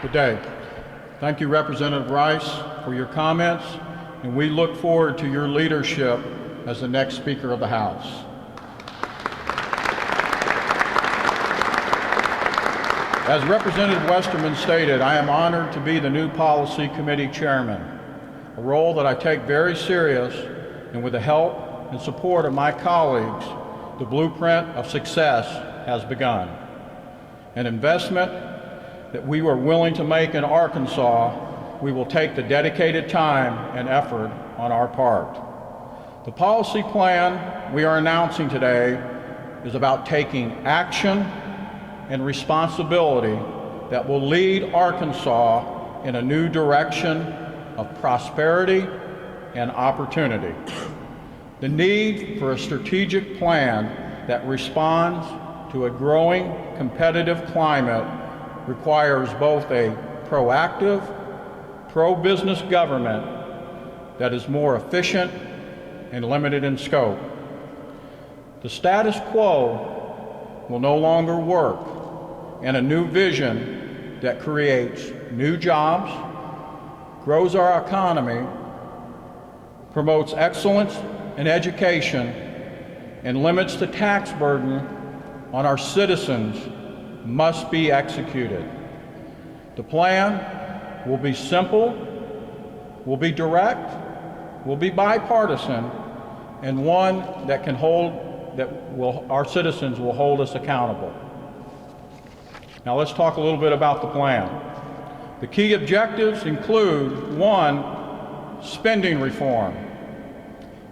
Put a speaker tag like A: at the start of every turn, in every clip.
A: Good day. Thank you, Representative Rice, for your comments, and we look forward to your leadership as the next Speaker of the House. As Representative Westerman stated, I am honored to be the new Policy Committee Chairman, a role that I take very serious, and with the help and support of my colleagues, the blueprint of success has begun. An investment that we were willing to make in Arkansas, we will take the dedicated time and effort on our part. The policy plan we are announcing today is about taking action and responsibility that will lead Arkansas in a new direction of prosperity and opportunity. The need for a strategic plan that responds to a growing competitive climate requires both a proactive, pro-business government that is more efficient and limited in scope. The status quo will no longer work, and a new vision that creates new jobs, grows our economy, promotes excellence in education, and limits the tax burden on our citizens must be executed. The plan will be simple, will be direct, will be bipartisan, and one that our citizens will hold us accountable. Now let's talk a little bit about the plan. The key objectives include: 1, spending reform.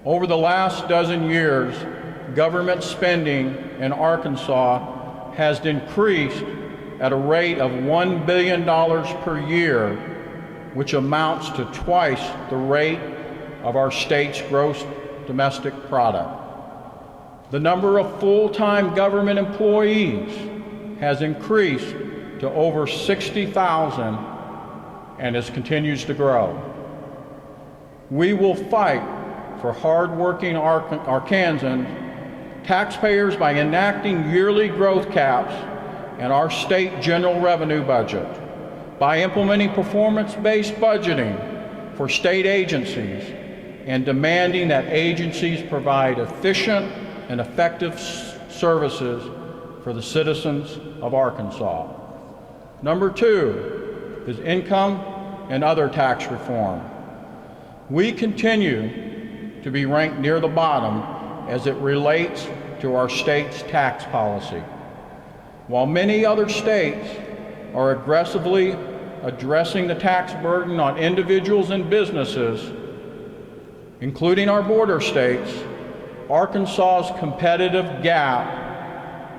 A: Over the last dozen years, government spending in Arkansas has increased at a rate of $1 billion per year, which amounts to twice the rate of our state's gross domestic product. The number of full-time government employees has increased to over 60,000 and continues to grow. We will fight for hard-working Arkansans, taxpayers, by enacting yearly growth caps in our state general revenue budget, by implementing performance-based budgeting for state agencies, and demanding that agencies provide efficient and effective services for the citizens of Arkansas. Number 2 is income and other tax reform. We continue to be ranked near the bottom as it relates to our state's tax policy. While many other states are aggressively addressing the tax burden on individuals and businesses, including our border states, Arkansas's competitive gap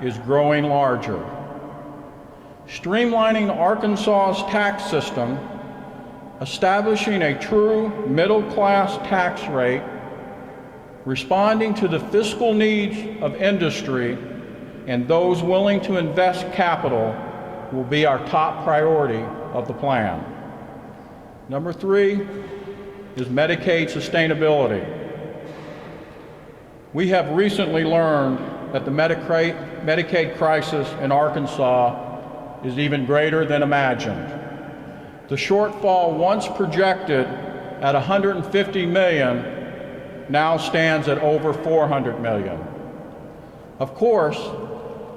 A: is growing larger. Streamlining Arkansas's tax system, establishing a true middle-class tax rate, responding to the fiscal needs of industry and those willing to invest capital will be our top priority of the plan. Number 3 is Medicaid sustainability. We have recently learned that the Medicaid crisis in Arkansas is even greater than imagined. The shortfall, once projected at $150 million, now stands at over $400 million. Of course,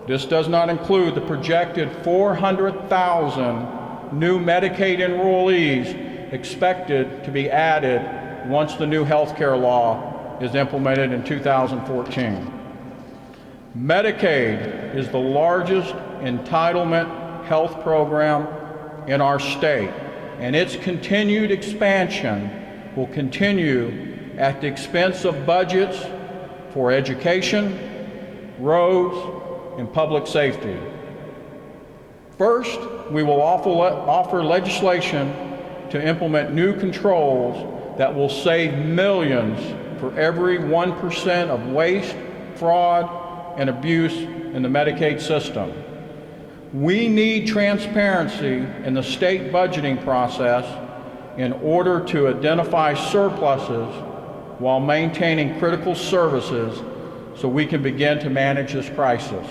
A: this does not include the projected 400,000 new Medicaid enrollees expected to be added once the new health care law is implemented in 2014. Medicaid is the largest entitlement health program in our state, and its continued expansion will continue at the expense of budgets for education, roads, and public safety. First, we will offer legislation to implement new controls that will save millions for every 1% of waste, fraud, and abuse in the Medicaid system. We need transparency in the state budgeting process in order to identify surpluses while maintaining critical services so we can begin to manage this crisis.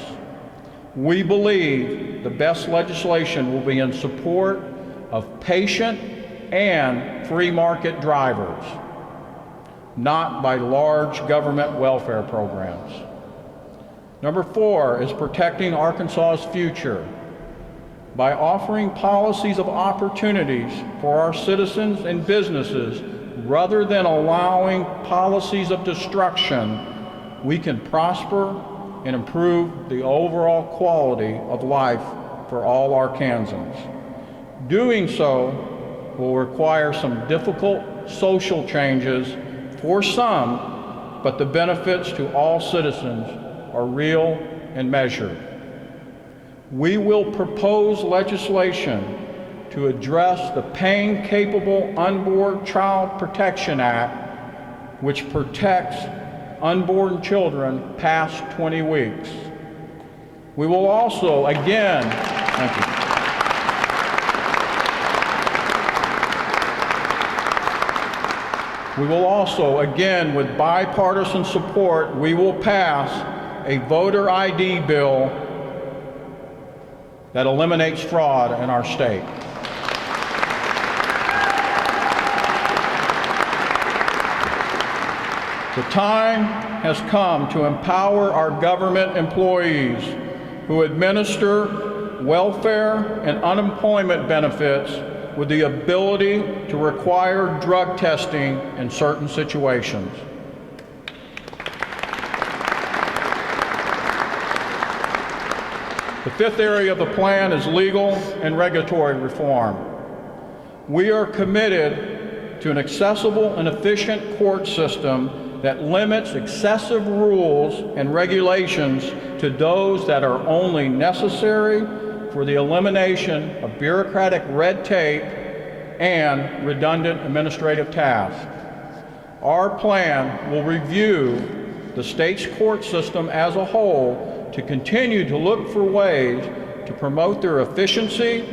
A: We believe the best legislation will be in support of patient and free market drivers, not by large government welfare programs. Number 4 is protecting Arkansas's future by offering policies of opportunities for our citizens and businesses. Rather than allowing policies of destruction, we can prosper and improve the overall quality of life for all Arkansans. Doing so will require some difficult social changes for some, but the benefits to all citizens are real and measured. We will propose legislation to address the pain-capable Unborn Child Protection Act, which protects unborn children past 20 weeks. We will also again, thank you. We will also, again, with bipartisan support, we will pass a voter ID bill that eliminates fraud in our state. The time has come to empower our government employees who administer welfare and unemployment benefits with the ability to require drug testing in certain situations. The 5th area of the plan is legal and regulatory reform. We are committed to an accessible and efficient court system that limits excessive rules and regulations to those that are only necessary for the elimination of bureaucratic red tape and redundant administrative tasks. Our plan will review the state's court system as a whole to continue to look for ways to promote their efficiency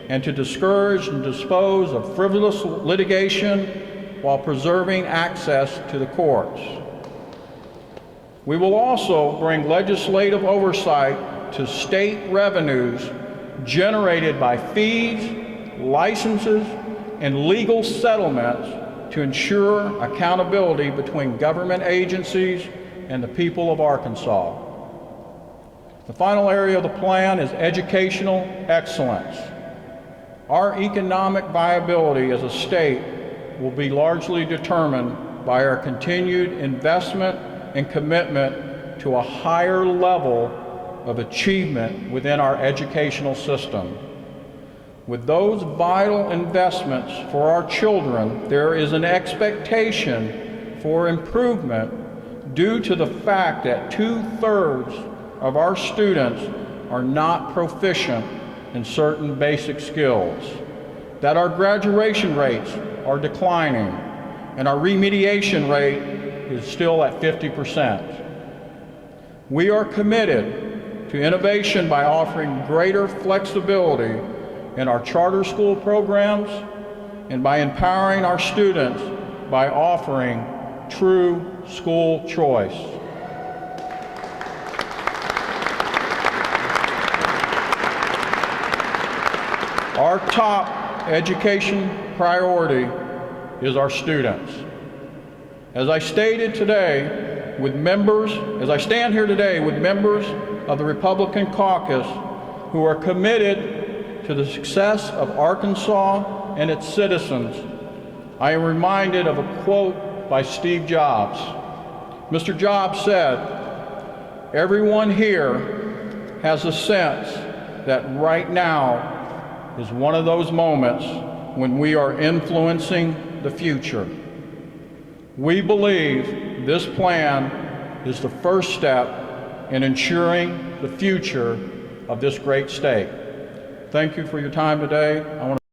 A: and to discourage and dispose of frivolous litigation while preserving access to the courts. We will also bring legislative oversight to state revenues generated by fees, licenses, and legal settlements to ensure accountability between government agencies and the people of Arkansas. The final area of the plan is educational excellence. Our economic viability as a state will be largely determined by our continued investment and commitment to a higher level of achievement within our educational system. With those vital investments for our children, there is an expectation for improvement due to the fact that 2/3 of our students are not proficient in certain basic skills, that our graduation rates are declining, and our remediation rate is still at 50%. We are committed to innovation by offering greater flexibility in our charter school programs and by empowering our students by offering true school choice. Our top education priority is our students. As I stand here today with members of the Republican Caucus who are committed to the success of Arkansas and its citizens, I am reminded of a quote by Steve Jobs. Mr. Jobs said, "Everyone here has a sense that right now is one of those moments when we are influencing the future." We believe this plan is the first step in ensuring the future of this great state. Thank you for your time today. I want to